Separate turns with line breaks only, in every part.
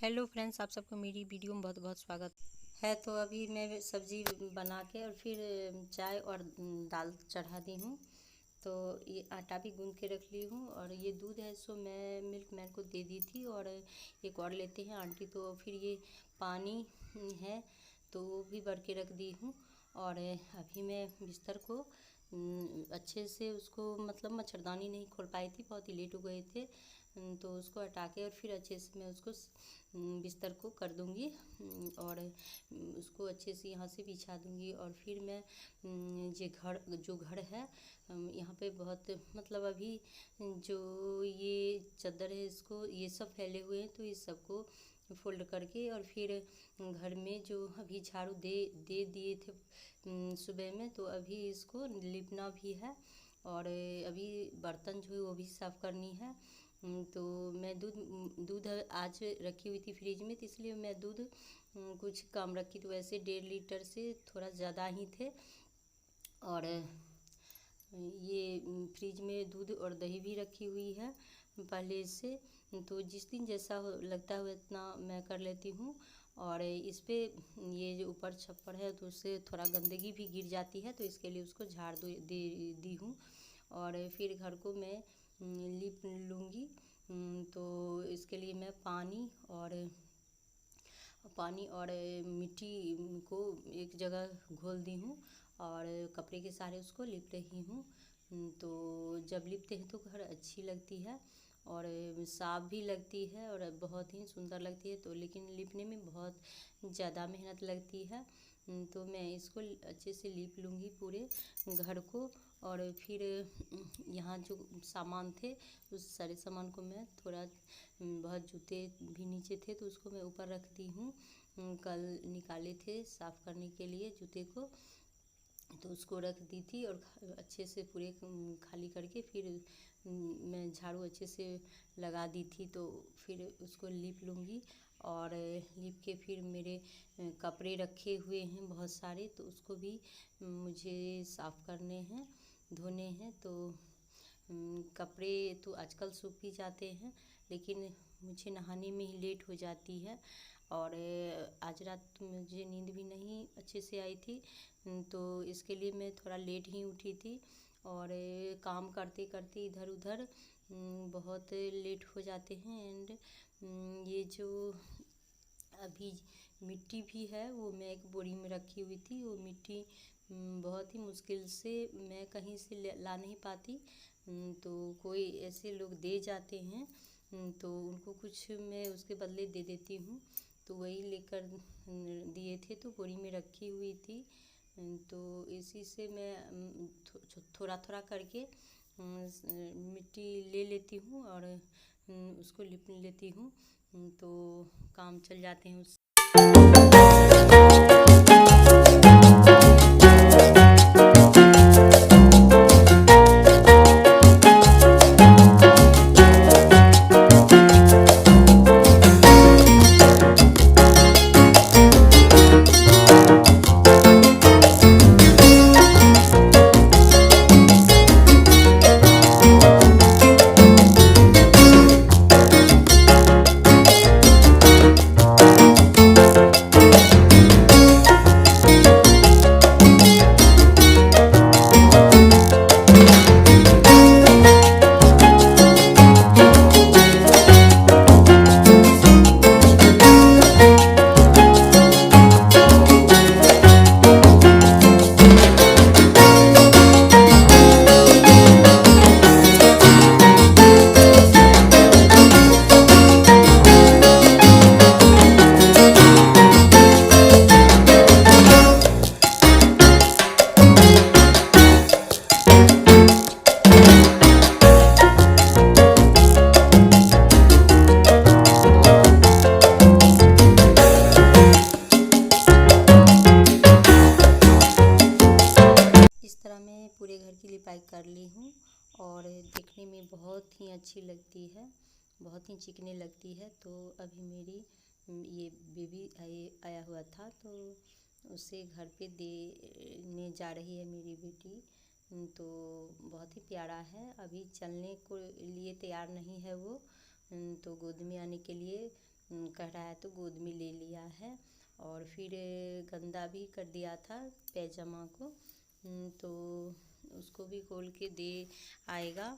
Hello friends, आप सबको मेरी वीडियो में बहुत बहुत स्वागत है। तो अभी मैं सब्ज़ी बना के और फिर चाय और दाल चढ़ा दी हूँ। तो ये आटा भी गूंद के रख ली हूँ और ये दूध है सो मैं मिल्क मैन को दे दी थी और एक और लेते हैं आंटी। तो फिर ये पानी है तो वो भी भर के रख दी हूँ। और अभी मैं बिस्तर को अच्छे से उसको मतलब मच्छरदानी नहीं खोल पाई थी, बहुत ही लेट हो गए थे। तो उसको हटा के और फिर अच्छे से मैं उसको बिस्तर को कर दूंगी और उसको अच्छे से यहाँ से बिछा दूंगी। और फिर मैं जो घर है यहाँ पे बहुत मतलब अभी जो ये चादर है इसको ये सब फैले हुए हैं, तो इस सबको फोल्ड करके और फिर घर में जो अभी झाड़ू दे दे दिए थे सुबह में, तो अभी इसको लिपना भी है और अभी बर्तन जो है वो भी साफ़ करनी है। तो मैं दूध आज रखी हुई थी फ्रिज में, तो इसलिए मैं दूध कुछ कम रखी, तो वैसे 1.5 लीटर से थोड़ा ज़्यादा ही थे। और ये फ्रिज में दूध और दही भी रखी हुई है पहले से, तो जिस दिन जैसा लगता है उतना मैं कर लेती हूँ। और इस पे ये जो ऊपर छप्पर है तो उससे थोड़ा गंदगी भी गिर जाती है, तो इसके लिए उसको झाड़ दे दी हूँ। और फिर घर को मैं लीप लूँगी। तो इसके लिए मैं पानी और मिट्टी को एक जगह घोल दी हूँ और कपड़े के सहारे उसको लिप रही हूँ। तो जब लिपते हैं तो घर अच्छी लगती है और साफ भी लगती है और बहुत ही सुंदर लगती है। तो लेकिन लिपने में बहुत ज़्यादा मेहनत लगती है। तो मैं इसको अच्छे से लिप लूँगी पूरे घर को। और फिर यहाँ जो सामान थे उस सारे सामान को मैं थोड़ा बहुत जूते भी नीचे थे तो उसको मैं ऊपर रख दी हूँ। कल निकाले थे साफ़ करने के लिए जूते को, तो उसको रख दी थी और अच्छे से पूरे खाली करके फिर मैं झाड़ू अच्छे से लगा दी थी। तो फिर उसको लीप लूँगी और लीप के फिर मेरे कपड़े रखे हुए हैं बहुत सारे, तो उसको भी मुझे साफ़ करने हैं, धोने हैं। तो कपड़े तो आजकल सूख भी जाते हैं, लेकिन मुझे नहाने में ही लेट हो जाती है। और आज रात मुझे नींद भी नहीं अच्छे से आई थी, तो इसके लिए मैं थोड़ा लेट ही उठी थी। और काम करते करते इधर उधर बहुत लेट हो जाते हैं। एंड ये जो अभी मिट्टी भी है वो मैं एक बोरी में रखी हुई थी, वो मिट्टी बहुत ही मुश्किल से मैं कहीं से ला नहीं पाती। तो कोई ऐसे लोग दे जाते हैं तो उनको कुछ मैं उसके बदले दे देती हूँ, तो वही लेकर दिए थे तो बोरी में रखी हुई थी। तो इसी से मैं थोड़ा थोड़ा करके मिट्टी ले लेती हूँ और उसको लिप लेती हूँ, तो काम चल जाते हैं उससे। इस तरह मैं पूरे घर की लिपाई कर ली हूँ और देखने में बहुत ही अच्छी लगती है, बहुत ही चिकनी लगती है। तो अभी मेरी ये बेबी आया हुआ था तो उसे घर पे देने जा रही है मेरी बेटी। तो बहुत ही प्यारा है, अभी चलने को लिए तैयार नहीं है वो, तो गोद में आने के लिए कह रहा है तो गोद में ले लिया है। और फिर गंदा भी कर दिया था पैजामा को, तो उसको भी खोल के दे आएगा।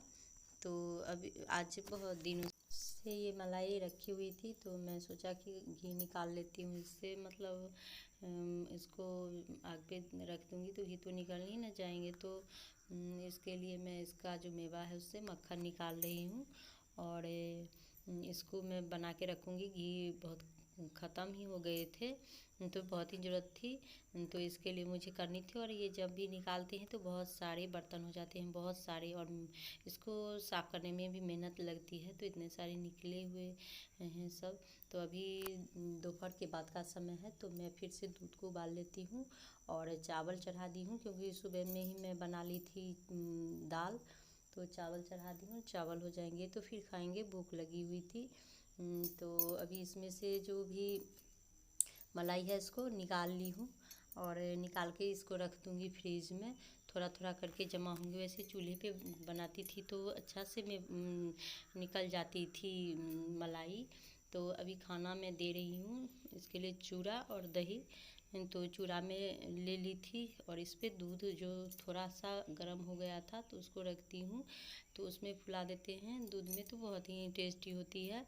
तो अभी आज बहुत दिनों से ये मलाई रखी हुई थी, तो मैं सोचा कि घी निकाल लेती हूँ इससे, मतलब इसको आग पे रख दूँगी तो घी तो निकल ही ना जाएंगे। तो इसके लिए मैं इसका जो मेवा है उससे मक्खन निकाल रही हूँ। और इसको मैं बना के रखूँगी। घी बहुत ख़त्म ही हो गए थे, तो बहुत ही ज़रूरत थी, तो इसके लिए मुझे करनी थी। और ये जब भी निकालते हैं तो बहुत सारे बर्तन हो जाते हैं, बहुत सारे, और इसको साफ़ करने में भी मेहनत लगती है। तो इतने सारे निकले हुए हैं सब। तो अभी दोपहर के बाद का समय है, तो मैं फिर से दूध को उबाल लेती हूँ और चावल चढ़ा दी हूँ, क्योंकि सुबह में ही मैं बना ली थी दाल। तो चावल चढ़ा दी हूँ, चावल हो जाएंगे तो फिर खाएंगे, भूख लगी हुई थी। तो अभी इसमें से जो भी मलाई है इसको निकाल ली हूँ, और निकाल के इसको रख दूँगी फ्रिज में। थोड़ा थोड़ा करके जमा होंगे। वैसे चूल्हे पे बनाती थी तो अच्छा से मैं निकल जाती थी मलाई। तो अभी खाना मैं दे रही हूँ इसके लिए चूड़ा और दही। तो चूड़ा में ले ली थी, और इस पे दूध जो थोड़ा सा गर्म हो गया था तो उसको रखती हूँ, तो उसमें फुला देते हैं दूध में, तो बहुत ही टेस्टी होती है।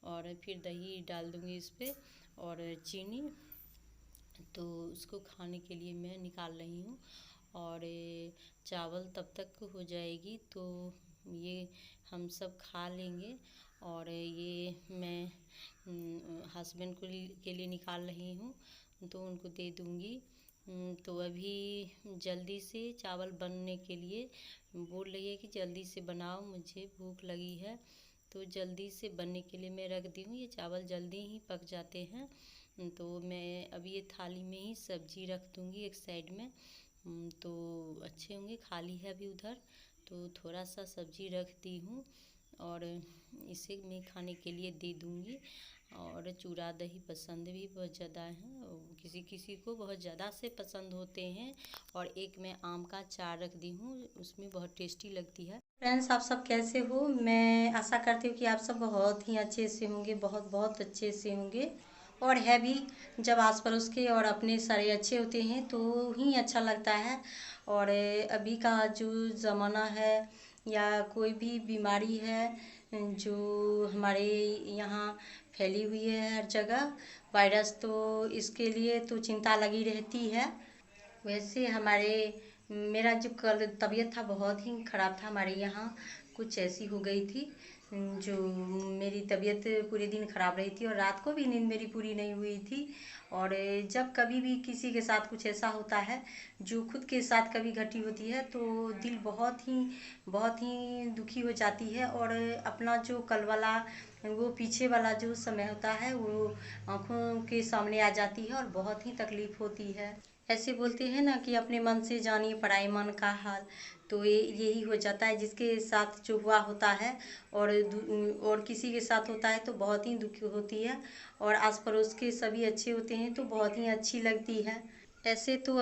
और फिर दही डाल दूँगी इस पर और चीनी। तो उसको खाने के लिए मैं निकाल रही हूँ। और चावल तब तक हो जाएगी तो ये हम सब खा लेंगे। और ये मैं हस्बैंड को के लिए निकाल रही हूँ, तो उनको दे दूँगी। तो अभी जल्दी से चावल बनने के लिए बोल रही है कि जल्दी से बनाओ, मुझे भूख लगी है। तो जल्दी से बनने के लिए मैं रख दी हूँ। ये चावल जल्दी ही पक जाते हैं। तो मैं अभी ये थाली में ही सब्जी रख दूँगी एक साइड में। तो अच्छे होंगे। खाली है अभी उधर, तो थोड़ा सा सब्जी रख दी हूँ और इसे मैं खाने के लिए दे दूँगी। और चूड़ा दही पसंद भी बहुत ज़्यादा है, किसी किसी को बहुत ज़्यादा से पसंद होते हैं। और एक मैं आम का अचार रख दी हूँ, उसमें बहुत टेस्टी लगती है। फ्रेंड्स, आप सब कैसे हो? मैं आशा करती हूँ कि आप सब बहुत ही अच्छे से होंगे, बहुत बहुत अच्छे से होंगे। और है भी, जब आस पड़ोस के और अपने सारे अच्छे होते हैं तो ही अच्छा लगता है। और अभी का जो ज़माना है या कोई भी बीमारी है जो हमारे यहाँ फैली हुई है हर जगह, वायरस, तो इसके लिए तो चिंता लगी रहती है। वैसे मेरा जो कल तबीयत था बहुत ही ख़राब था। हमारे यहाँ कुछ ऐसी हो गई थी जो मेरी तबीयत पूरे दिन ख़राब रही थी, और रात को भी नींद मेरी पूरी नहीं हुई थी। और जब कभी भी किसी के साथ कुछ ऐसा होता है जो खुद के साथ कभी घटी होती है, तो दिल बहुत ही दुखी हो जाती है। और अपना जो कल वाला, वो पीछे वाला जो समय होता है वो आँखों के सामने आ जाती है और बहुत ही तकलीफ़ होती है। ऐसे बोलते हैं ना कि अपने मन से जानिए पराए मन का हाल। तो ये यही हो जाता है जिसके साथ जो हुआ होता है, और किसी के साथ होता है तो बहुत ही दुखी होती है। और आस पड़ोस के सभी अच्छे होते हैं तो बहुत ही अच्छी लगती है। ऐसे तो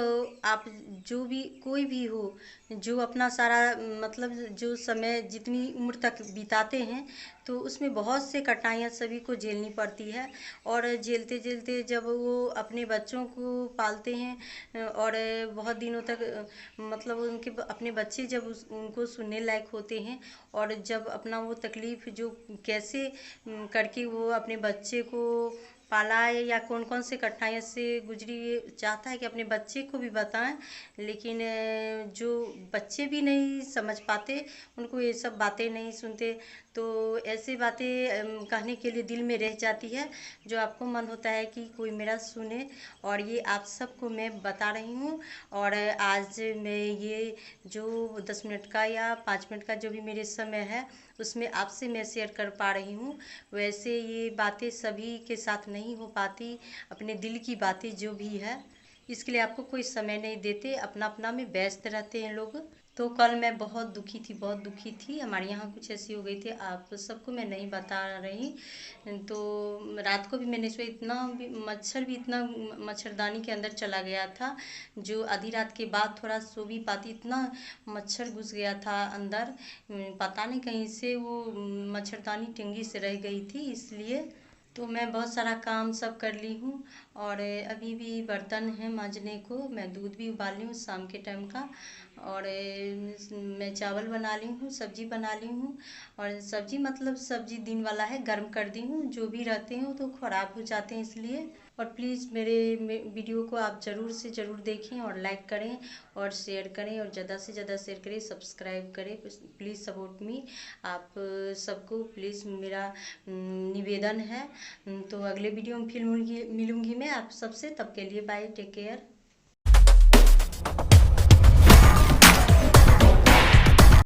आप जो भी कोई भी हो, जो अपना सारा मतलब जो समय जितनी उम्र तक बिताते हैं तो उसमें बहुत से कठिनाइयाँ सभी को झेलनी पड़ती है। और झेलते झेलते जब वो अपने बच्चों को पालते हैं और बहुत दिनों तक मतलब उनके अपने बच्चे जब उनको सुनने लायक होते हैं, और जब अपना वो तकलीफ़ जो कैसे करके वो अपने बच्चे को पाला है या कौन कौन से कठिनाइयों से गुजरी, चाहता है कि अपने बच्चे को भी बताएं। लेकिन जो बच्चे भी नहीं समझ पाते, उनको ये सब बातें नहीं सुनते, तो ऐसी बातें कहने के लिए दिल में रह जाती है, जो आपको मन होता है कि कोई मेरा सुने। और ये आप सबको मैं बता रही हूँ। और आज मैं ये जो 10 मिनट का या 5 मिनट का जो भी मेरे समय है उसमें आपसे मैं शेयर कर पा रही हूँ। वैसे ये बातें सभी के साथ नहीं हो पाती, अपने दिल की बातें जो भी है, इसके लिए आपको कोई समय नहीं देते, अपना अपना में व्यस्त रहते हैं लोग। तो कल मैं बहुत दुखी थी, बहुत दुखी थी। हमारे यहाँ कुछ ऐसी हो गई थी, आप सबको मैं नहीं बता रही। तो रात को भी मैंने सोई, इतना भी मच्छर भी इतना मच्छरदानी के अंदर चला गया था, जो आधी रात के बाद थोड़ा सो भी पाती, इतना मच्छर घुस गया था अंदर। पता नहीं कहीं से वो मच्छरदानी टेंगी से रह गई थी, इसलिए तो मैं बहुत सारा काम सब कर ली हूँ और अभी भी बर्तन है मांजने को। मैं दूध भी उबाल ली हूँ शाम के टाइम का। और मैं चावल बना ली हूँ, सब्जी बना ली हूँ। और सब्जी मतलब सब्जी दिन वाला है, गर्म कर दी हूँ। जो भी रहते हैं तो ख़राब हो जाते हैं इसलिए। और प्लीज़ मेरे वीडियो को आप ज़रूर से ज़रूर देखें और लाइक करें और शेयर करें और ज़्यादा से ज़्यादा शेयर करें, सब्सक्राइब करें। Please support me. आप सबको प्लीज़ मेरा निवेदन है। तो अगले वीडियो में फिर मिलूंगी मैं आप सबसे। तब के लिए बाय, टेक केयर।